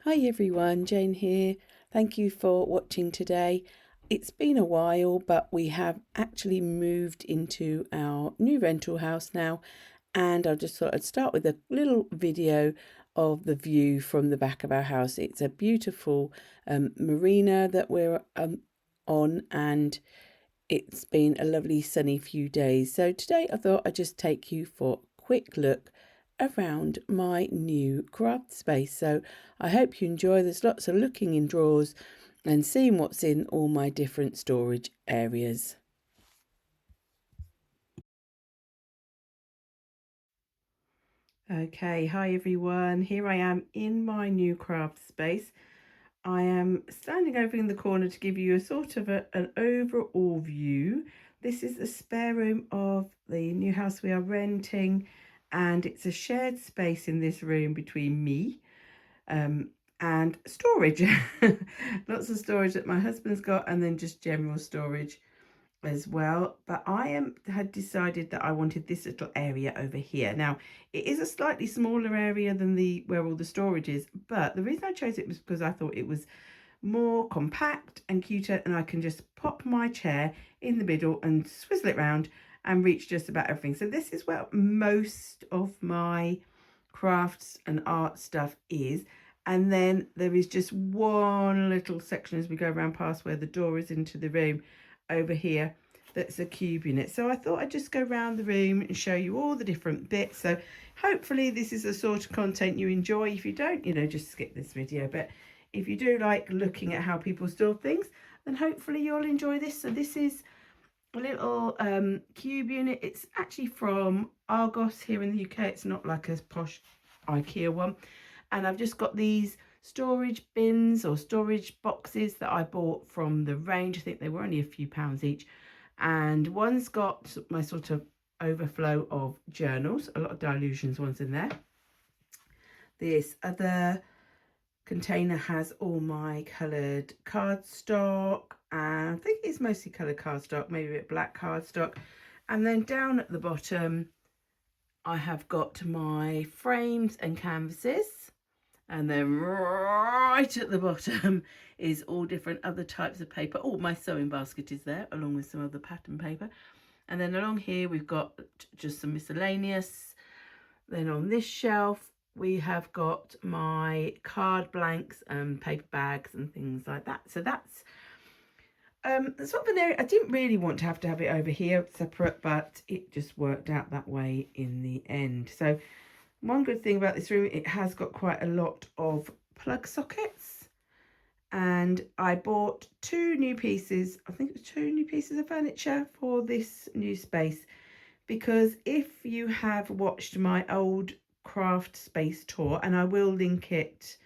Hi everyone, Jane here. Thank you for watching today. It's been a while, but we have actually moved into our new rental house now, and I just thought I'd start with a little video of the view from the back of our house. It's a beautiful marina that we're on, and it's been a lovely sunny few days. So today I thought I'd just take you for a quick look around my new craft space. So I hope you enjoy. There's lots of looking in drawers and seeing what's in all my different storage areas. Okay, hi everyone. Here I am in my new craft space. I am standing over in the corner to give you a sort of an overall view. This is the spare room of the new house we are renting, and it's a shared space in this room between me and storage. Lots of storage that my husband's got, and then just general storage as well. But had decided that I wanted this little area over here. Now it is a slightly smaller area than the where all the storage is, but the reason I chose it was because I thought it was more compact and cuter, and I can just pop my chair in the middle and swizzle it round and reach just about everything. So this is where most of my crafts and art stuff is. And then there is just one little section as we go around past where the door is into the room over here that's a cube unit. So I thought I'd just go around the room and show you all the different bits. So hopefully this is the sort of content you enjoy. If you don't, just skip this video. But if you do like looking at how people store things, then hopefully you'll enjoy this. So this is a little cube unit. It's actually from Argos here in the UK. It's not like a posh IKEA one. And I've just got these storage bins or storage boxes that I bought from the range. I think they were only a few pounds each. And one's got my sort of overflow of journals, a lot of Dilutions ones in there. This other container has all my coloured cardstock, and I think it's mostly coloured cardstock, maybe a bit black cardstock. And then down at the bottom I have got my frames and canvases, and then right at the bottom is all different other types of paper. Oh, my sewing basket is there along with some other pattern paper. And then along here we've got just some miscellaneous. Then on this shelf we have got my card blanks and paper bags and things like that. So that's sort of an area. I didn't really want to have it over here separate, but it just worked out that way in the end. So one good thing about this room, it has got quite a lot of plug sockets, and I bought two new pieces, I think it was two new pieces of furniture for this new space, because if you have watched my old craft space tour, and I will link it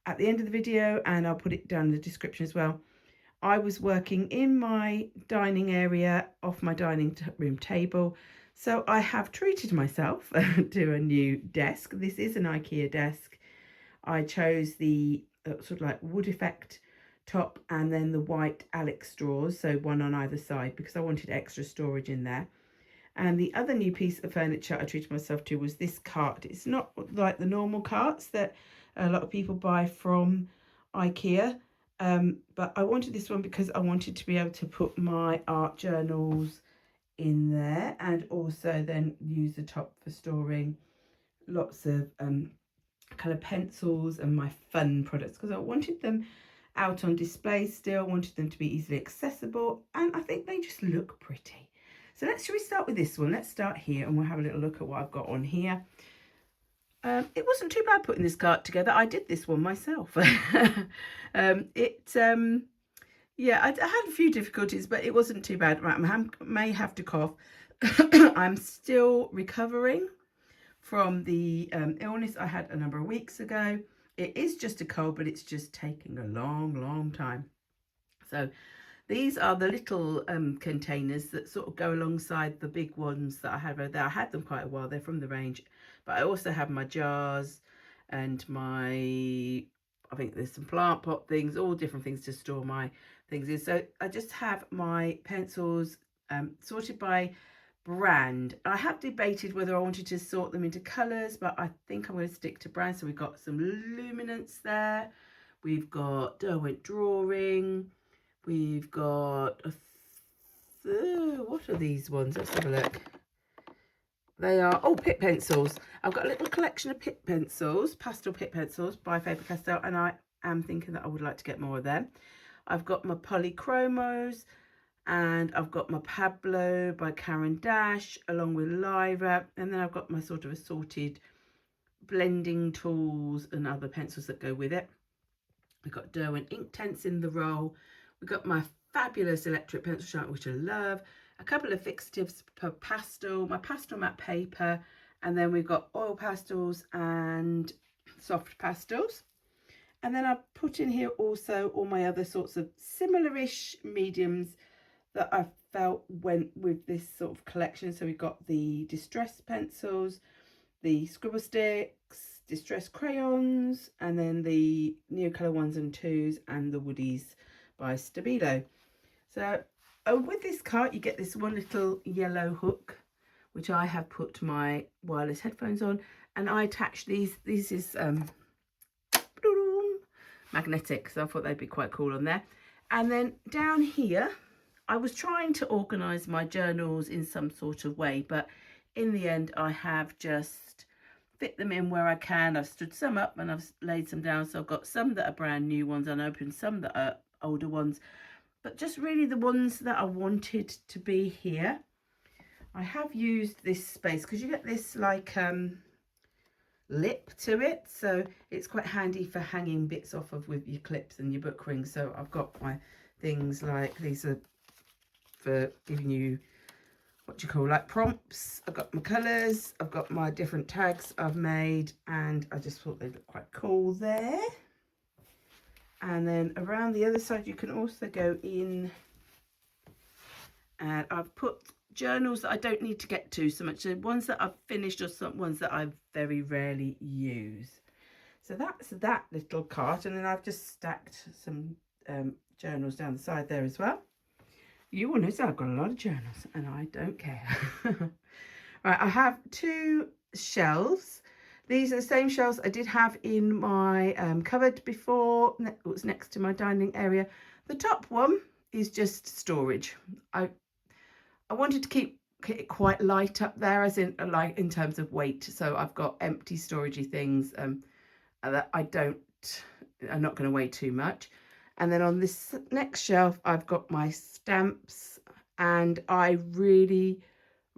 at the end of the video and I'll put it down in the description as well, I was working in my dining area off my dining room table. So I have treated myself to a new desk. This is an IKEA desk. I chose the sort of like wood effect top and then the white Alex straws, so one on either side, because I wanted extra storage in there. And the other new piece of furniture I treated myself to was this cart. It's not like the normal carts that a lot of people buy from IKEA. But I wanted this one because I wanted to be able to put my art journals in there, and also then use the top for storing lots of kind of pencils and my fun products, because I wanted them out on display still, wanted them to be easily accessible, and I think they just look pretty. So should we start with this one? Let's start here and we'll have a little look at what I've got on here. It wasn't too bad putting this cart together. I did this one myself. Yeah, I had a few difficulties, but it wasn't too bad. Right, I may have to cough. I'm still recovering from the illness I had a number of weeks ago. It is just a cold, but it's just taking a long time. So these are the little containers that sort of go alongside the big ones that I have over there. I had them quite a while. They're from the range, but I also have my jars and I think there's some plant pot things, all different things to store my things in. So I just have my pencils sorted by brand. I have debated whether I wanted to sort them into colours, but I think I'm going to stick to brand. So we've got some luminance there. we've got Derwent drawing, we've got what are these ones? Let's have a look. They are, oh, pit pencils. I've got a little collection of pit pencils, pastel pit pencils by Faber-Castell, and I am thinking that I would like to get more of them. I've got my polychromos, and I've got my Pablo by Karen Dash, along with Lyra, and then I've got my sort of assorted blending tools and other pencils that go with it. We've got Derwent Inktense in the roll. We've got my fabulous electric pencil sharpener, which I love. A couple of fixatives per pastel, my pastel matte paper, and then we've got oil pastels and soft pastels. And then I've put in here also all my other sorts of similar-ish mediums that I felt went with this sort of collection. So we've got the distress pencils, the scribble sticks, distress crayons, and then the Neocolor 1s and 2s and the Woodies by Stabilo. So with this cart you get this one little yellow hook, which I have put my wireless headphones on, and I attach these. This is magnetic, so I thought they'd be quite cool on there. And then down here, I was trying to organise my journals in some sort of way, but in the end I have just fit them in where I can. I've stood some up and I've laid some down, so I've got some that are brand new ones unopened, some that are older ones, but just really the ones that I wanted to be here. I have used this space because you get this like lip to it, so it's quite handy for hanging bits off of with your clips and your book rings. So I've got my things like these are for giving you what do you call, like prompts. I've got my colours, I've got my different tags I've made, and I just thought they look quite cool there. And then around the other side you can also go in, and I've put journals that I don't need to get to so much, so ones that I've finished or some ones that I very rarely use. So that's that little cart, and then I've just stacked some journals down the side there as well. You will notice I've got a lot of journals and I don't care. Right, I have two shelves. These are the same shelves I did have in my cupboard before. It was next to my dining area. The top one is just storage. I wanted to keep it quite light up there, as in like in terms of weight. So I've got empty storagey things that are not going to weigh too much. And then on this next shelf, I've got my stamps, and I really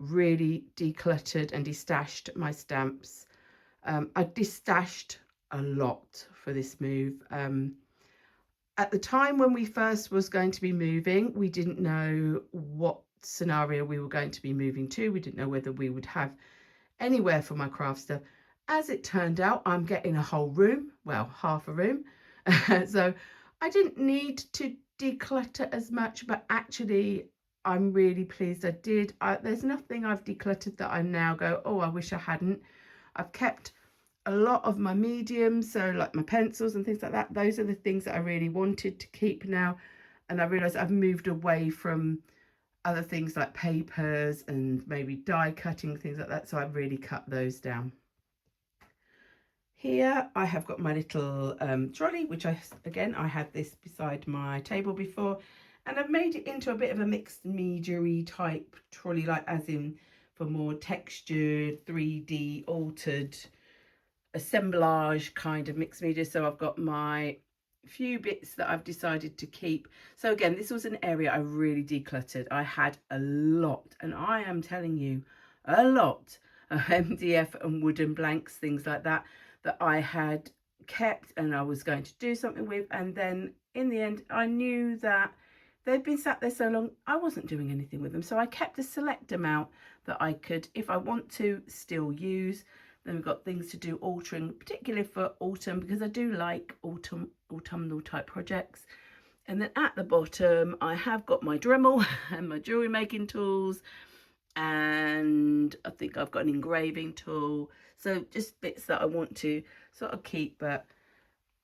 decluttered and destashed my stamps. I destashed a lot for this move. At the time when we first was going to be moving, we didn't know what scenario we were going to be moving to. We didn't know whether we would have anywhere for my craft stuff. As it turned out, I'm getting a whole room, well, half a room. So I didn't need to declutter as much, but actually I'm really pleased I did. There's nothing I've decluttered that I now go, oh, I wish I hadn't. I've kept a lot of my mediums, so like my pencils and things like that. Those are the things that I really wanted to keep now. And I realised I've moved away from other things like papers and maybe die cutting, things like that. So I've really cut those down. Here I have got my little trolley, which I had this beside my table before, and I've made it into a bit of a mixed media-y type trolley, like as in for more textured, 3D altered assemblage kind of mixed media. So I've got my few bits that I've decided to keep. So again, this was an area I really decluttered. I had a lot, and I am telling you, a lot of MDF and wooden blanks, things like that I had kept and I was going to do something with, and then in the end I knew that they'd been sat there so long I wasn't doing anything with them, so I kept a select amount that I could, if I want to, still use. Then we've got things to do altering, particularly for autumn, because I do like autumnal type projects. And then at the bottom I have got my Dremel and my jewelry making tools, and I think I've got an engraving tool. So just bits that I want to sort of keep, but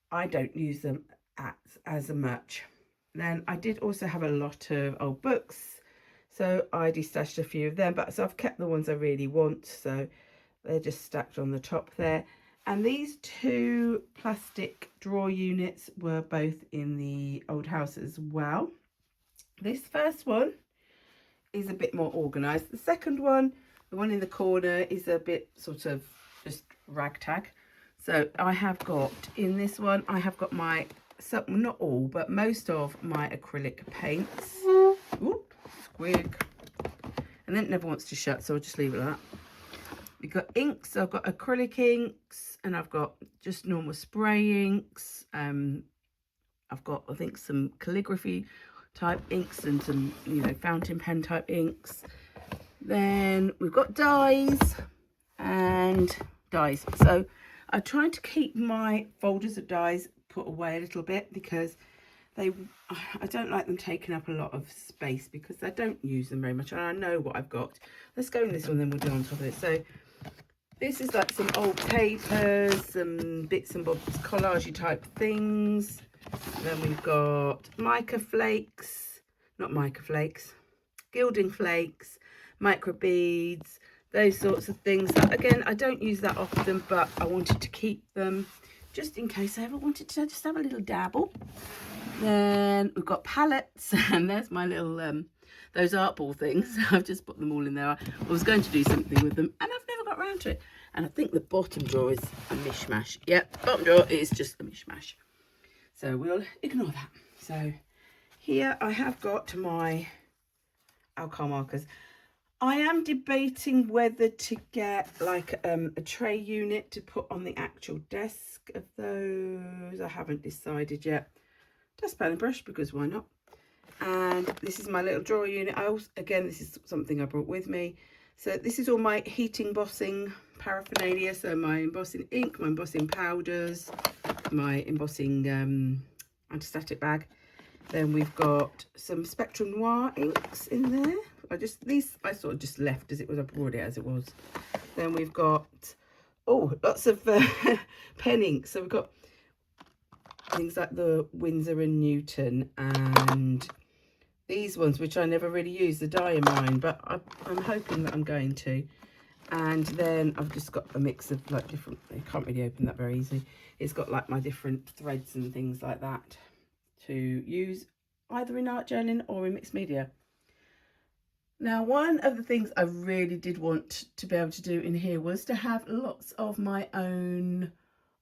I don't use them as much. Then I did also have a lot of old books, so I destashed a few of them, but so I've kept the ones I really want, so they're just stacked on the top there. And these two plastic drawer units were both in the old house as well. This first one is a bit more organised. The second one, the one in the corner, is a bit sort of just ragtag. So I have got, in this one, I have got my, not all, but most of my acrylic paints. Oop, squig. And then it never wants to shut, so I'll just leave it like that. We've got inks, so I've got acrylic inks, and I've got just normal spray inks. I've got, I think, some calligraphy type inks and some, you know, fountain pen type inks. Then we've got dyes and dyes. So I tried to keep my folders of dyes put away a little bit because I don't like them taking up a lot of space because I don't use them very much, and I know what I've got. Let's go in this one, then we'll do on top of it. So this is like some old papers, some bits and bobs, collage type things. Then we've got mica flakes, not mica flakes, gilding flakes, micro beads, those sorts of things. That, again, I don't use that often, but I wanted to keep them just in case I ever wanted to just have a little dabble. Then we've got palettes, and there's my little, those art ball things. I've just put them all in there. I was going to do something with them, and I've never got around to it. And I think the bottom drawer is a mishmash. Yep, bottom drawer is just a mishmash. So we'll ignore that. So here I have got my alcohol markers. I am debating whether to get like a tray unit to put on the actual desk of those. I haven't decided yet. Dustpan and brush, because why not? And this is my little drawer unit. I also, again, this is something I brought with me. So this is all my heat embossing paraphernalia. So my embossing ink, my embossing powders, my embossing antistatic bag. Then we've got some Spectrum Noir inks in there. These I sort of just left as it was. I brought it as it was. Then we've got, oh, lots of pen ink. So we've got things like the Winsor and Newton, and these ones, which I never really use, the diamine, but I'm hoping that I'm going to. And then I've just got a mix of like different, I can't really open that very easily. It's got like my different threads and things like that to use either in art journaling or in mixed media. Now, one of the things I really did want to be able to do in here was to have lots of my own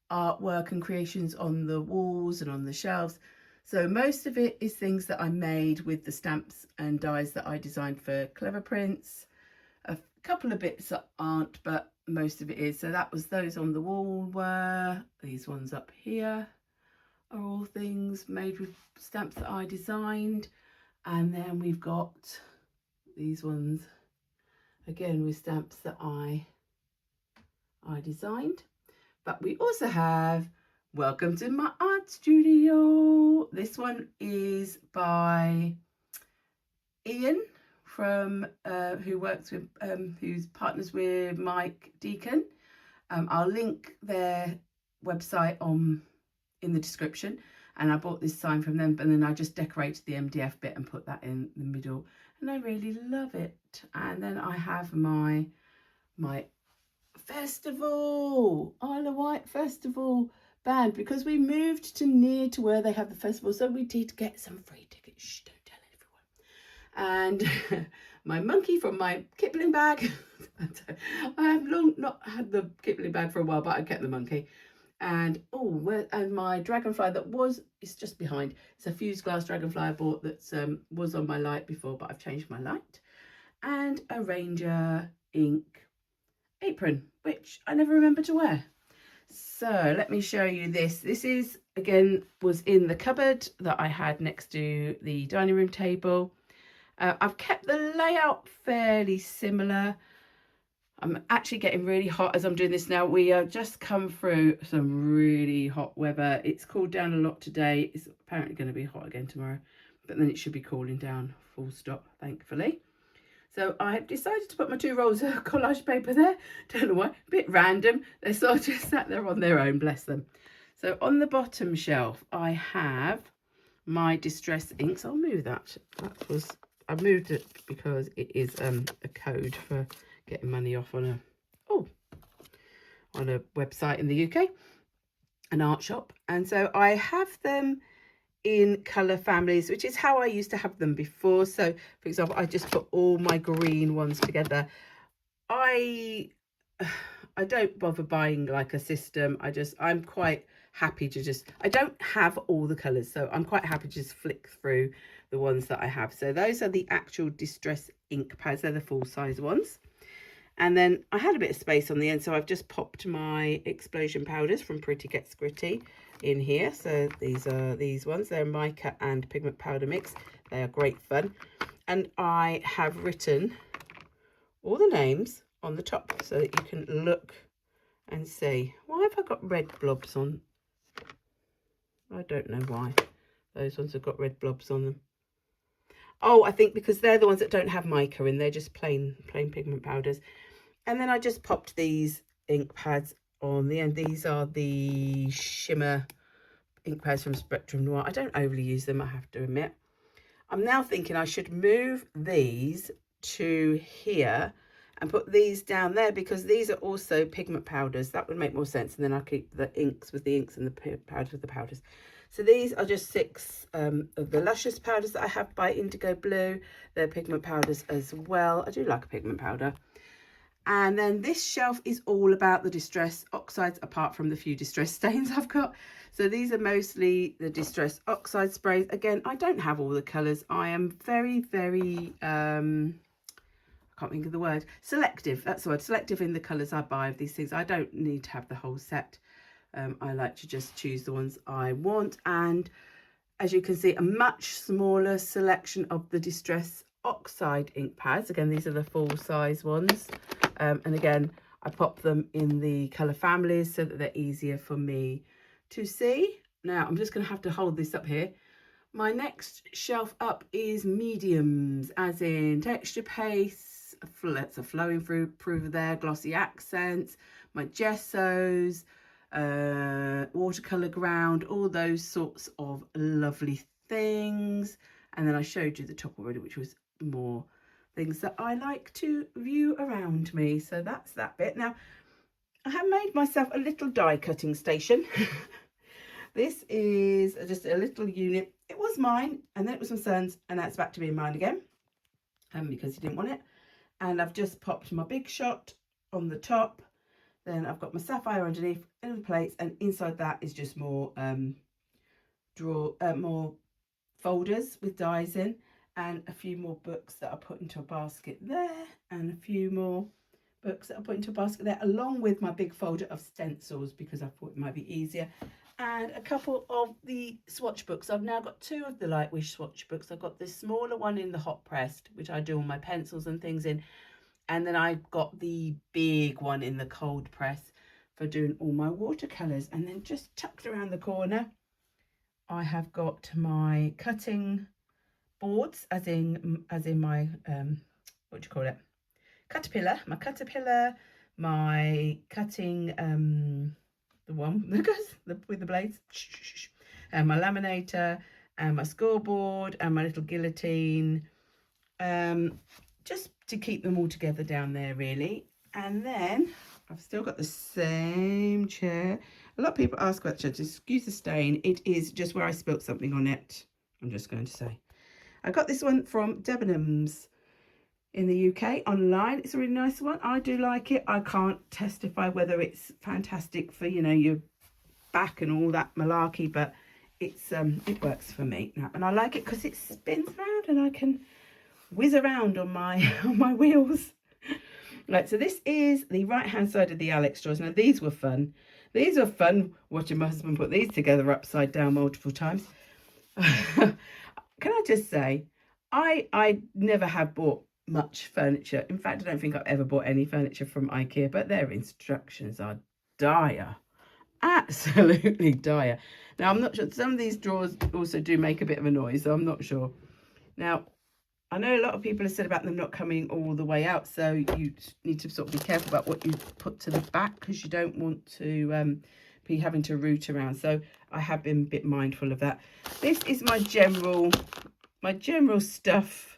artwork and creations on the walls and on the shelves. So most of it is things that I made with the stamps and dies that I designed for Clever Prints. A couple of bits that aren't, but most of it is. So that was those on the wall were, these ones up here are all things made with stamps that I designed. And then we've got these ones again with stamps that I designed. But we also have Welcome to My Art Studio. This one is by Ian from who works with who's partners with Mike Deacon. I'll link their website in the description, and I bought this sign from them, but then I just decorated the MDF bit and put that in the middle, and I really love it. And then I have my festival, Isle of Wight festival band, because we moved to near to where they have the festival, so we did get some free tickets. Shh, don't tell everyone. And my monkey from my Kipling bag. I have long not had the Kipling bag for a while, but I kept the monkey. And and my dragonfly is just behind. It's a fused glass dragonfly I bought that was on my light before, but I've changed my light. And a Ranger ink apron, which I never remember to wear. So let me show you this. This is, again, was in the cupboard that I had next to the dining room table. I've kept the layout fairly similar. I'm actually getting really hot as I'm doing this now. We have just come through some really hot weather. It's cooled down a lot today. It's apparently going to be hot again tomorrow, but then it should be cooling down full stop, thankfully. So I have decided to put my 2 rolls of collage paper there. Don't know why, a bit random. They're sort of sat there on their own, bless them. So on the bottom shelf, I have my distress inks. I'll move that. I moved it because it is a code for getting money off on on a website in the UK, an art shop. And so I have them in colour families, which is how I used to have them before. So for example, I just put all my green ones together. I don't bother buying like a system. I'm quite happy to just, I don't have all the colours, so I'm quite happy to just flick through the ones that I have. So those are the actual distress ink pads. They're the full size ones. And then I had a bit of space on the end, so I've just popped my explosion powders from Pretty Gets Gritty in here. So these are these ones. They're mica and pigment powder mix. They are great fun. And I have written all the names on the top so that you can look and see. Why have I got red blobs on? I don't know why. Those ones have got red blobs on them. Oh, I think because they're the ones that don't have mica in. They're just plain pigment powders. And then I just popped these ink pads on the end. These are the shimmer ink pads from Spectrum Noir. I don't overly use them, I have to admit. I'm now thinking I should move these to here and put these down there, because these are also pigment powders. That would make more sense. And then I'll keep the inks with the inks and the powders with the powders. So these are just 6 of the Luscious powders that I have by Indigo Blue. They're pigment powders as well. I do like a pigment powder. And then this shelf is all about the distress oxides, apart from the few distress stains I've got. So these are mostly the distress oxide sprays. Again, I don't have all the colours. I am very, very, I can't think of the word, selective. That's the word, selective in the colours I buy of these things. I don't need to have the whole set. I like to just choose the ones I want. And as you can see, a much smaller selection of the distress oxide ink pads. Again, these are the full size ones. And again, I pop them in the colour families so that they're easier for me to see. Now, I'm just going to have to hold this up here. My next shelf up is mediums, as in texture paste, that's a flowing through prover there, glossy accents, my gessos, watercolour ground, all those sorts of lovely things. And then I showed you the top already, which was more things that I like to view around me. So that's that bit. Now, I have made myself a little die cutting station. This is just a little unit. It was mine, and then it was my son's, and that's back to being mine again, because he didn't want it. And I've just popped my Big Shot on the top. Then I've got my sapphire underneath, little plates, and inside that is just more more folders with dies in, and a few more books that I put into a basket there, and a few more books that I put into a basket there, along with my big folder of stencils, because I thought it might be easier, and a couple of the swatch books. I've now got 2 of the Lightwish swatch books. I've got this smaller one in the hot pressed, which I do all my pencils and things in, and then I've got the big one in the cold press for doing all my watercolours. And then just tucked around the corner, I have got my cutting boards, as in my what do you call it, caterpillar, my cutting the one that goes with the blades, and my laminator, and my scoreboard, and my little guillotine, just to keep them all together down there really. And then I've still got the same chair. A lot of people ask about the chair. Excuse the stain, it is just where I spilt something on it, I'm just going to say. I got this one from Debenhams in the UK online. It's a really nice one. I do like it. I can't testify whether it's fantastic for, you know, your back and all that malarkey, but it's it works for me now, and I like it because it spins around and I can whiz around on my on my wheels. Right, so this is the right hand side of the Alex drawers. Now these were fun. These were fun watching my husband put these together upside down multiple times. Can I just say, I never have bought much furniture. In fact, I don't think I've ever bought any furniture from IKEA, but their instructions are dire. Absolutely dire. Now, I'm not sure. Some of these drawers also do make a bit of a noise, so I'm not sure. Now, I know a lot of people have said about them not coming all the way out, so you need to sort of be careful about what you put to the back, because you don't want to be having to root around. So I have been a bit mindful of that. This is my general stuff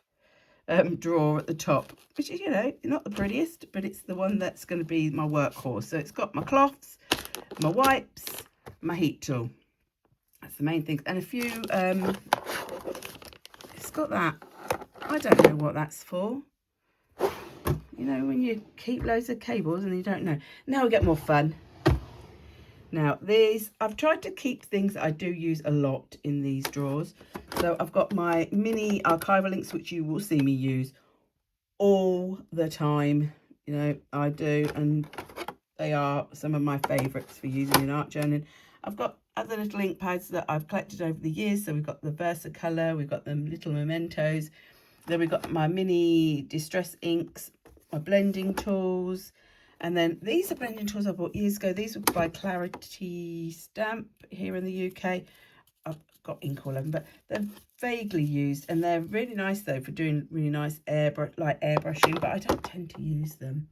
drawer at the top, which is, you know, not the prettiest, but it's the one that's going to be my workhorse. So it's got my cloths, my wipes, my heat tool. That's the main thing. And a few, it's got that, I don't know what that's for. You know, when you keep loads of cables and you don't know. Now we get more fun. Now these, I've tried to keep things that I do use a lot in these drawers. So I've got my mini archival links, which you will see me use all the time. You know, I do, and they are some of my favourites for using in art journaling. I've got other little ink pads that I've collected over the years. So we've got the Versacolor, we've got them little mementos. Then we've got my mini distress inks, my blending tools. And then these are blending tools I bought years ago. These were by Clarity Stamp here in the UK. I've got ink all over them, but they're vaguely used. And they're really nice, though, for doing really nice airbrushing, but I don't tend to use them.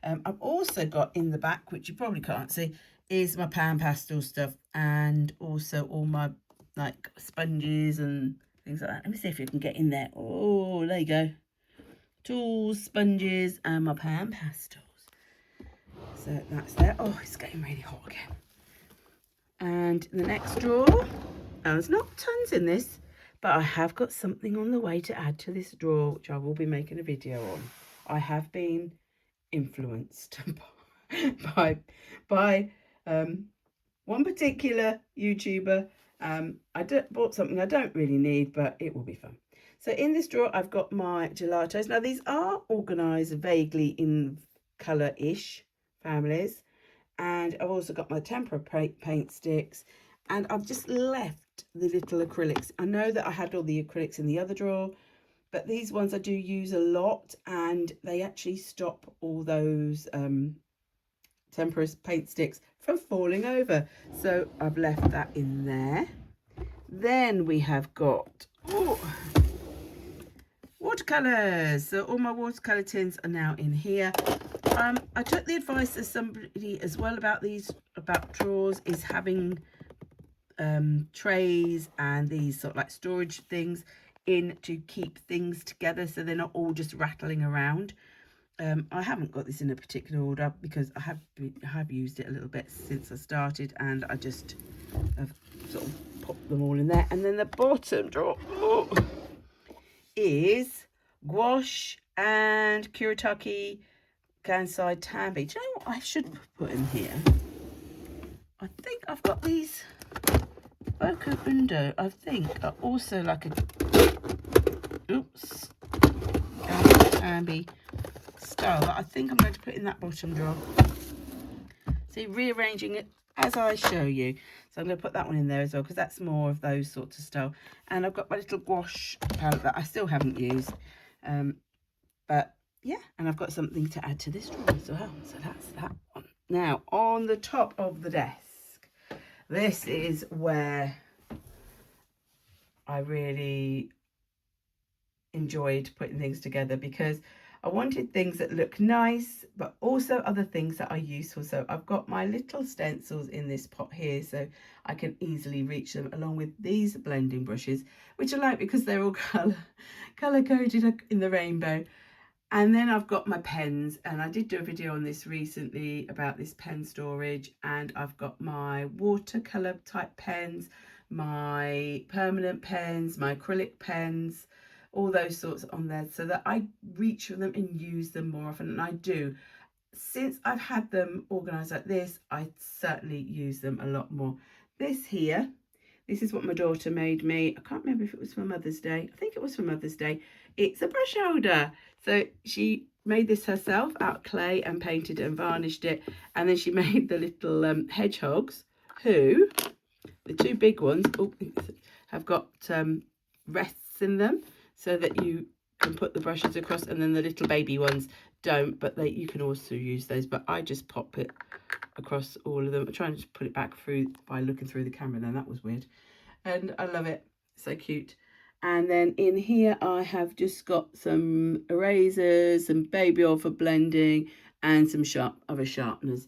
I've also got in the back, which you probably can't see, is my pan pastel stuff. And also all my, like, sponges and things like that. Let me see if you can get in there. Oh, there you go. Tools, sponges, and my pan pastels. So that's there. Oh, it's getting really hot again. And the next drawer, there's not tons in this, but I have got something on the way to add to this drawer, which I will be making a video on. I have been influenced by one particular YouTuber. I bought something I don't really need, but it will be fun. So in this drawer, I've got my gelatos. Now, these are organised vaguely in colour-ish families. And I've also got my tempera paint sticks. And I've just left the little acrylics. I know that I had all the acrylics in the other drawer, but these ones I do use a lot. And they actually stop all those tempera paint sticks from falling over. So I've left that in there. Then we have got watercolours. So all my watercolour tins are now in here. I took the advice of somebody as well about drawers, is having trays and these sort of like storage things in to keep things together so they're not all just rattling around. I haven't got this in a particular order because I have used it a little bit since I started, and I just have sort of popped them all in there. And then the bottom drawer is gouache and Kuretake Gansai Tambi. Do you know what I should put in here? I think I've got these Boko Undo, I think, are also like a Tambi style that I think I'm going to put in that bottom drawer. See, rearranging it as I show you. So I'm going to put that one in there as well, because that's more of those sorts of style. And I've got my little gouache palette that I still haven't used. But yeah, and I've got something to add to this drawer as well. So that's that one. Now, on the top of the desk, this is where I really enjoyed putting things together, because I wanted things that look nice, but also other things that are useful. So I've got my little stencils in this pot here, so I can easily reach them, along with these blending brushes, which I like because they're all color coded in the rainbow. And then I've got my pens, and I did do a video on this recently about this pen storage. And I've got my watercolor type pens, my permanent pens, my acrylic pens, all those sorts on there, so that I reach for them and use them more often. And I do. Since I've had them organized like this, I certainly use them a lot more. This here, this is what my daughter made me. I can't remember if it was for Mother's Day. I think it was for Mother's Day. It's a brush holder. So she made this herself out of clay and painted it and varnished it. And then she made the little hedgehogs, who, the two big ones, have got rests in them, so that you can put the brushes across, and then the little baby ones don't, but you can also use those. But I just pop it across all of them. I'm trying to put it back through by looking through the camera then. That was weird. And I love it. So cute. And then in here I have just got some erasers, some baby oil for blending, and some other sharpeners.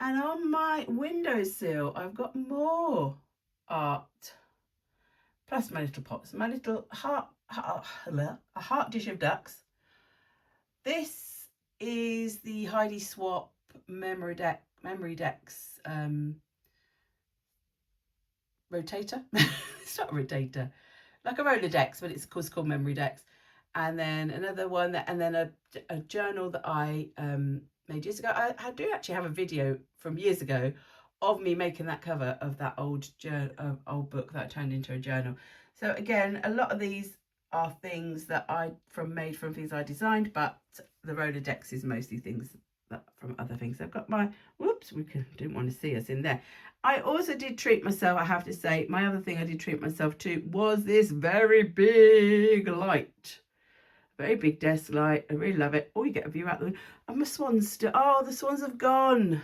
And on my windowsill I've got more art, plus my little pots, my little a heart dish of ducks. This is the Heidi Swap Memory Decks rotator. It's not a rotator, like a Rolodex, but it's of course called Memory Decks. And then another one that, and then a journal that I made years ago. I do actually have a video from years ago of me making that cover of that old book that I turned into a journal. So again, a lot of these are things that I made from things I designed, but the Rolodex is mostly things that from other things. I've got my, whoops, didn't want to see us in there. I also did treat myself, I have to say, my other thing I did treat myself to was this very big light. Very big desk light. I really love it. Oh, you get a view out the window. And my swans still, oh, the swans have gone.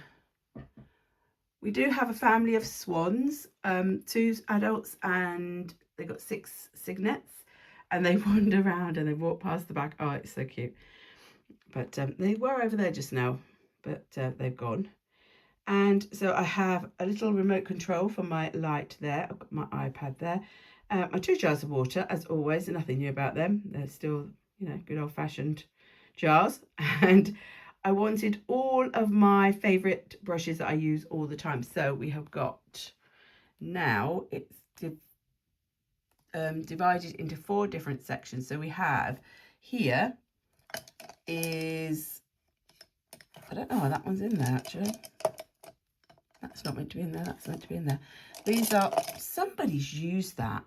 We do have a family of swans, 2 adults, and they've got 6 cygnets, and they wander around and they walk past the back. Oh, it's so cute. But they were over there just now, but they've gone. And so I have a little remote control for my light there. I've got my iPad there. My 2 jars of water, as always, nothing new about them. They're still, you know, good old-fashioned jars. And I wanted all of my favourite brushes that I use all the time. So we have got, now it's divided into 4 different sections. So we have, here is, I don't know why that one's in there actually. That's not meant to be in there, that's meant to be in there. These are, somebody's used that,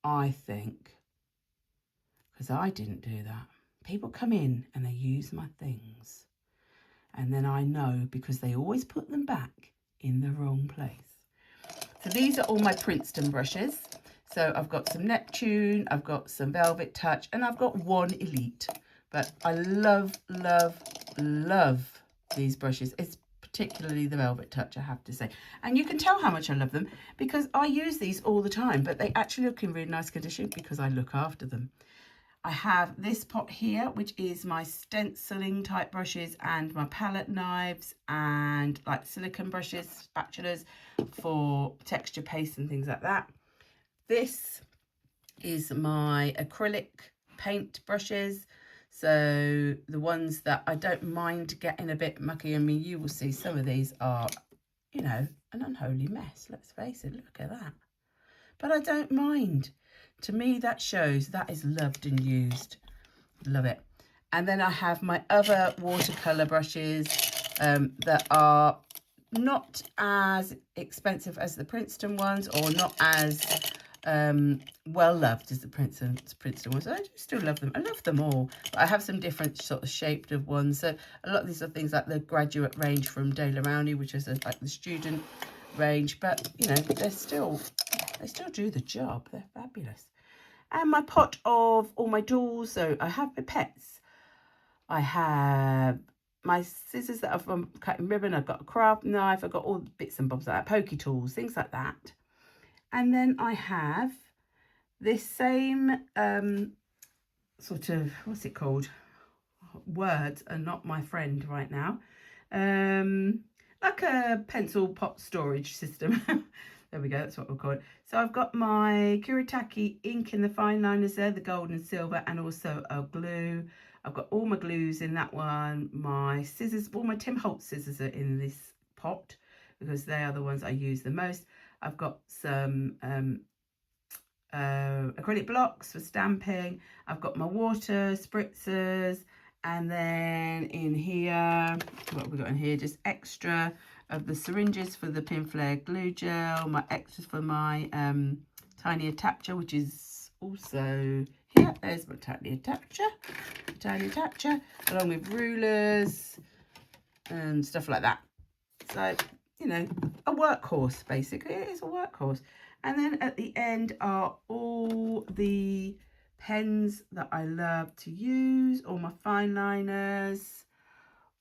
I think, because I didn't do that. People come in and they use my things. And then I know because they always put them back in the wrong place. So these are all my Princeton brushes. So I've got some Neptune, I've got some Velvet Touch, and I've got one Elite. But I love, love, love these brushes. It's particularly the Velvet Touch, I have to say. And you can tell how much I love them because I use these all the time, but they actually look in really nice condition because I look after them. I have this pot here, which is my stenciling type brushes and my palette knives and like silicone brushes, spatulas for texture paste and things like that. This is my acrylic paint brushes. So the ones that I don't mind getting a bit mucky. I mean, you will see some of these are, you know, an unholy mess. Let's face it, look at that. But I don't mind. To me, that shows that is loved and used. Love it. And then I have my other watercolour brushes that are not as expensive as the Princeton ones or not as well loved as the Princeton ones. I still love them. I love them all. But I have some different sort of shaped of ones. So a lot of these are things like the graduate range from De La Rowney, which is like the student range. But, you know, they still do the job. They're fabulous. And my pot of all my tools. So I have my pets. I have my scissors that I've cutting ribbon. I've got a craft knife. I've got all the bits and bobs like that. Pokey tools, things like that. And then I have this same sort of, what's it called? Words are not my friend right now. Like a pencil pot storage system. There we go, that's what we'll call it. So I've got my Kuretake ink in the fine liners there, the gold and silver, and also a glue. I've got all my glues in that one. My scissors, all my Tim Holtz scissors are in this pot because they are the ones I use the most. I've got some acrylic blocks for stamping. I've got my water spritzers. And then in here, what have we got in here? Just extra of the syringes for the pin flare glue gel, my extras for my tiny attacher, which is also here. There's my tiny attacher, along with rulers and stuff like that. So, you know, a workhorse, basically. It is a workhorse. And then at the end are all the pens that I love to use, all my fine liners,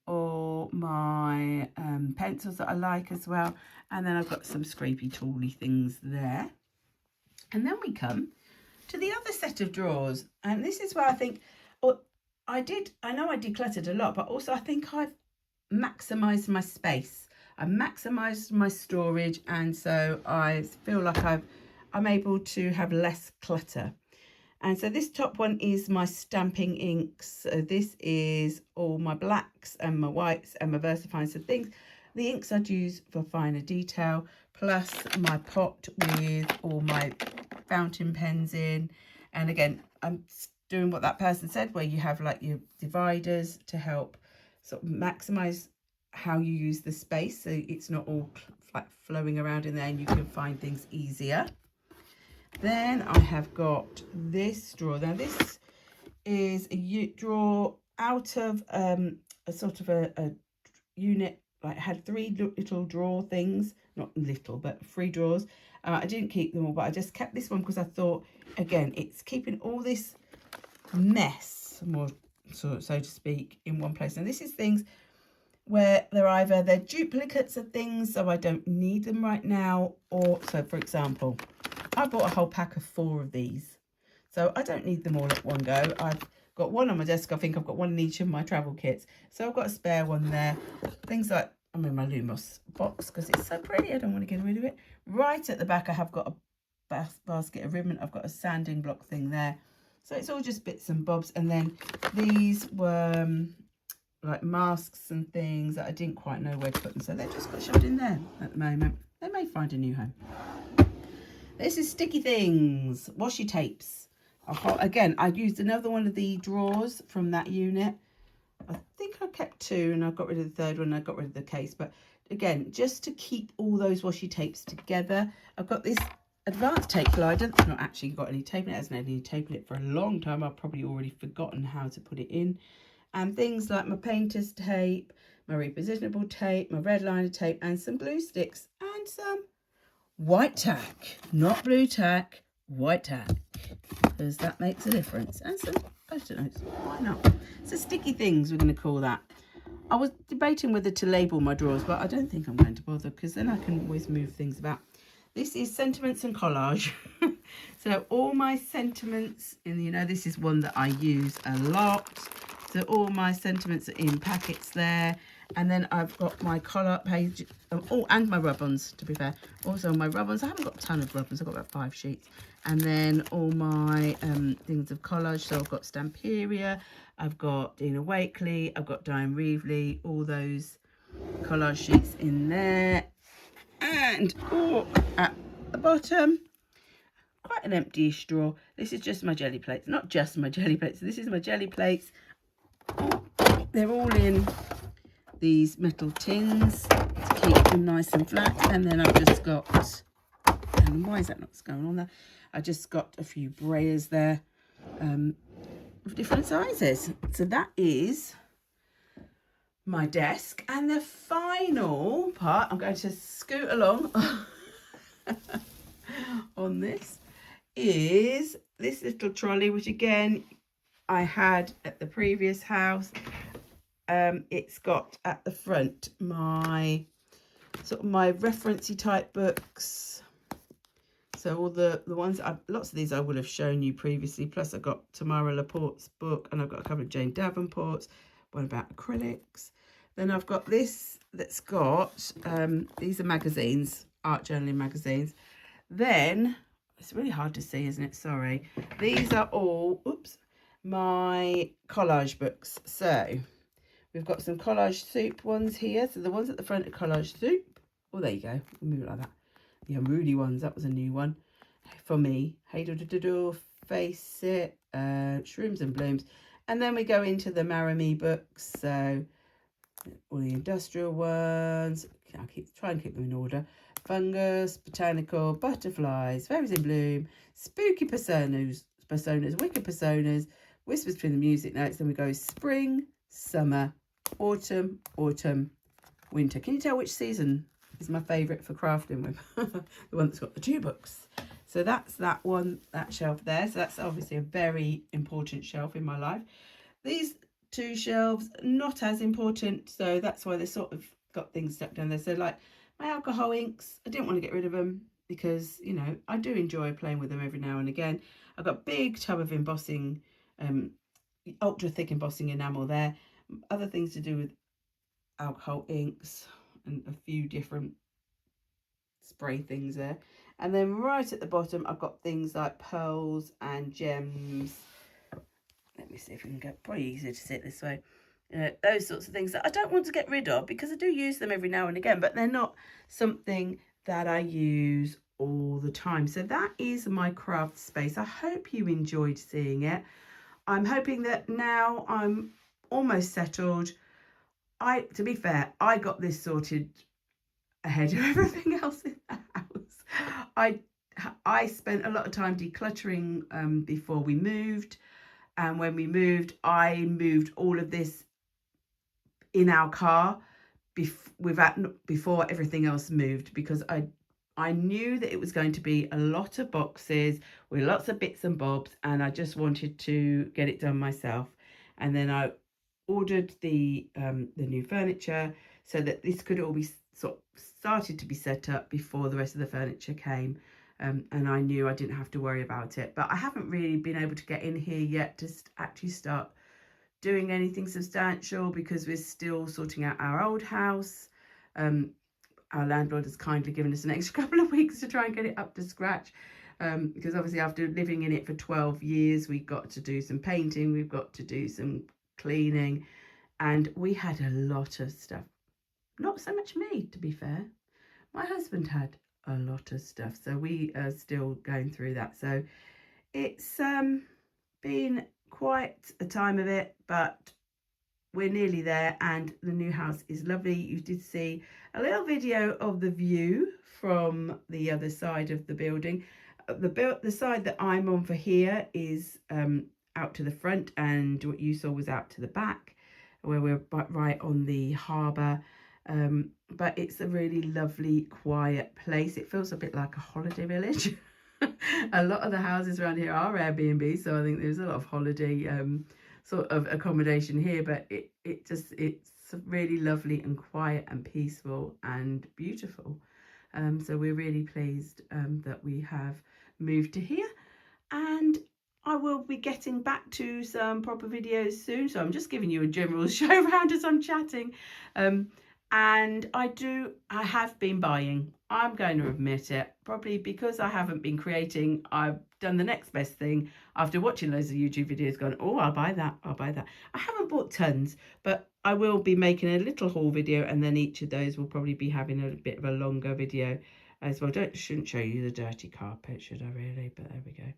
or my pencils that I like as well. And then I've got some scrapey tooly things there. And then we come to the other set of drawers. And this is where I think, I know I decluttered a lot, but also I think I've maximised my space. I maximised my storage, and so I feel like I'm able to have less clutter. And so this top one is my stamping inks. So this is all my blacks and my whites and my VersaFine. So things, the inks I'd use for finer detail, plus my pot with all my fountain pens in. And again, I'm doing what that person said, where you have like your dividers to help sort of maximize how you use the space, so it's not all like flowing around in there and you can find things easier. Then I have got this drawer. Now this is a drawer out of a sort of a unit, like had three little drawer things, not little, but three drawers. I didn't keep them all, but I just kept this one because I thought, again, it's keeping all this mess, more so to speak, in one place. Now this is things where they're duplicates of things, so I don't need them right now. Or so, for example, I bought a whole pack of 4 of these, so I don't need them all at one go. I've got one on my desk. I think I've got one in each of my travel kits, so I've got a spare one there. Things like, I'm in my Lumos box because it's so pretty, I don't want to get rid of it. Right at the back I have got a basket of ribbon. I've got a sanding block thing there, so it's all just bits and bobs. And then these were like masks and things that I didn't quite know where to put them, so they've just got shoved in there at the moment. They may find a new home. This is sticky things, washi tapes. Again, I used another one of the drawers from that unit. I think I kept 2 and I got rid of the third one and I got rid of the case. But again, just to keep all those washi tapes together, I've got this advanced tape glider. It's not actually got any tape in it. It hasn't had any tape in it for a long time. I've probably already forgotten how to put it in. And things like my painter's tape, my repositionable tape, my red liner tape, and some glue sticks and some white tack, not blue tack, white tack, because that makes a difference. And some post-it notes, why not? So sticky things, we're going to call that. I was debating whether to label my drawers, but I don't think I'm going to bother, because then I can always move things about. This is sentiments and collage. So all my sentiments, and you know, this is one that I use a lot. So all my sentiments are in packets there. And then I've got my collage page, and my rub-ons, to be fair. Also my rub-ons, I haven't got a ton of rub-ons, I've got about 5 sheets. And then all my things of collage, so I've got Stamperia, I've got Dina Wakeley, I've got Diane Reevely, all those collage sheets in there. And at the bottom, quite an empty-ish drawer. This is just my jelly plates, not just my jelly plates. This is my jelly plates. They're all in these metal tins to keep them nice and flat. And then I've just got, and why is that not going on there? I just got a few brayers there of different sizes. So that is my desk. And the final part, I'm going to scoot along on this, is this little trolley, which again I had at the previous house. It's got at the front my sort of my referencey type books. So all the ones, lots of these I will have shown you previously. Plus I've got Tamara Laporte's book, and I've got a couple of Jane Davenport's, one about acrylics. Then I've got this that's got, these are magazines, art journaling magazines. Then, it's really hard to see, isn't it? Sorry. These are all, my collage books. So we've got some collage soup ones here. So the ones at the front are collage soup. Oh, there you go. We'll move it like that. The unruly ones, that was a new one for me. Hey do do do do, Face It, Shrooms and Blooms. And then we go into the Maramy books. So all the industrial ones. I'll try and keep them in order. Fungus, Botanical, Butterflies, Fairies in Bloom, Spooky Personas, Wicked Personas, Whispers Between the Music Notes. Then we go Spring, Summer, Autumn, Winter. Can you tell which season is my favourite for crafting with? The one that's got the 2 books. So that's that one, that shelf there. So that's obviously a very important shelf in my life. These 2 shelves, not as important, so that's why they sort of got things stuck down there. So like my alcohol inks, I didn't want to get rid of them because, you know, I do enjoy playing with them every now and again. I've got a big tub of embossing, ultra thick embossing enamel there. Other things to do with alcohol inks and a few different spray things there. And then right at the bottom, I've got things like pearls and gems. Let me see if we can get, probably easier to sit this way. Those sorts of things that I don't want to get rid of because I do use them every now and again, but they're not something that I use all the time. So that is my craft space. I hope you enjoyed seeing it. I'm hoping that now I'm almost settled. To be fair, I got this sorted ahead of everything else in the house. I spent a lot of time decluttering before we moved, and when we moved, I moved all of this in our car before everything else moved, because I knew that it was going to be a lot of boxes with lots of bits and bobs, and I just wanted to get it done myself. And then I ordered the new furniture so that this could all be sort of started to be set up before the rest of the furniture came, and I knew I didn't have to worry about it. But I haven't really been able to get in here yet to actually start doing anything substantial because we're still sorting out our old house. Our landlord has kindly given us an extra couple of weeks to try and get it up to scratch, because obviously after living in it for 12 years, we've got to do some painting, we've got to do some cleaning, and we had a lot of stuff. Not so much me, to be fair. My husband had a lot of stuff, so we are still going through that. So it's been quite a time of it, but we're nearly there, and the new house is lovely. You did see a little video of the view from the other side of the building. The side that I'm on for here is out to the front, and what you saw was out to the back, where we're right on the harbour. But it's a really lovely, quiet place. It feels a bit like a holiday village. A lot of the houses around here are Airbnb, so I think there's a lot of holiday sort of accommodation here, but it's really lovely and quiet and peaceful and beautiful. So we're really pleased that we have moved to here, and I will be getting back to some proper videos soon. So I'm just giving you a general show around as I'm chatting. And I have been buying. I'm going to admit it, probably because I haven't been creating. I've done the next best thing after watching loads of YouTube videos, going, oh, I'll buy that, I'll buy that. I haven't bought tons, but I will be making a little haul video, and then each of those will probably be having a bit of a longer video as well. Shouldn't show you the dirty carpet, should I really? But there we go.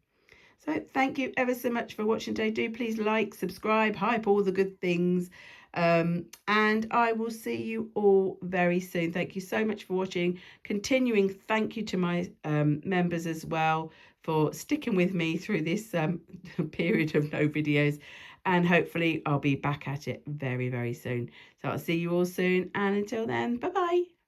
So thank you ever so much for watching today. Do please like, subscribe, hype, all the good things. And I will see you all very soon. Thank you so much for watching. Continuing thank you to my members as well for sticking with me through this period of no videos. And hopefully I'll be back at it very, very soon. So I'll see you all soon. And until then, bye-bye.